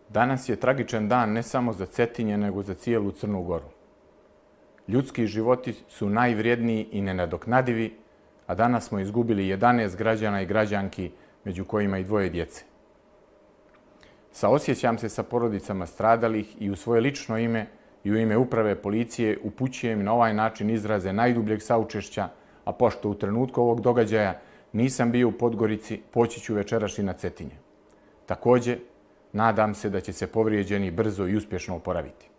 Danas je tragičan dan ne samo za Cetinje, nego za cijelu Crnu Goru. Ljudski životi su najvrijedniji i nenadoknadivi, a danas smo izgubili 11 građana i građanki, među kojima i 2 djece. Saosjećam se sa porodicama stradalih i u svoje lično ime i u ime uprave policije upućujem na ovaj način izraze najdubljeg saučešća, a pošto u trenutku ovog događaja nisam bio u Podgorici, poći ću večeras i na Cetinje. Također, nadam se da će se povrijeđeni brzo i uspješno oporaviti.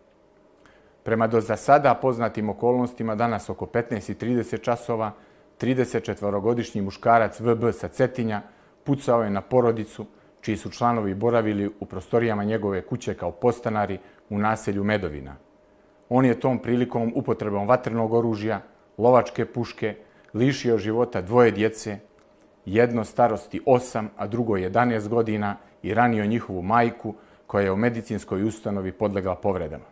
Prema do za sada poznatim okolnostima, danas oko 15:30 časova, 34-godišnji muškarac VB sa Cetinja pucao je na porodicu, čiji su članovi boravili u prostorijama njegove kuće kao podstanari u naselju Medovina. On je tom prilikom upotrebom vatrenog oružja, lovačke puške, lišio života 2 djece, jedno starosti 8, a drugo 11 godina, i ranio njihovu majku, koja je u medicinskoj ustanovi podlegla povredama.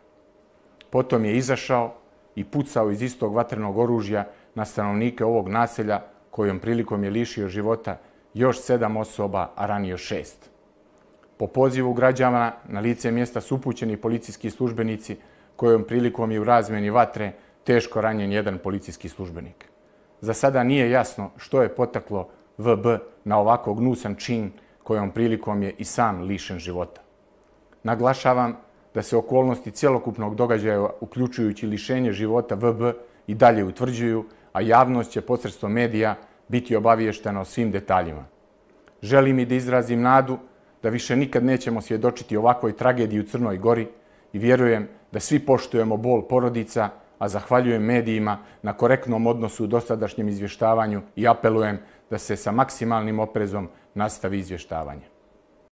Potom je izašao i pucao iz istog vatrenog oružja na stanovnike ovog naselja, kojom prilikom je lišio života još 7 osoba, a ranio 6. Po pozivu građana na lice mjesta su upućeni policijski službenici, kojom prilikom je u razmjeni vatre teško ranjen jedan policijski službenik. Za sada nije jasno što je potaklo VB na ovako gnusan čin, kojom prilikom je i sam lišen života. Naglašavam da se okolnosti cjelokupnog događaja, uključujući lišenje života VB, i dalje utvrđuju, a javnost će posredstvom medija biti obaviještena o svim detaljima. Želim i da izrazim nadu da više nikad nećemo svjedočiti ovakvoj tragediji u Crnoj Gori i vjerujem da svi poštujemo bol porodica, a zahvaljujem medijima na korektnom odnosu u dosadašnjem izvještavanju i apelujem da se sa maksimalnim oprezom nastavi izvještavanje.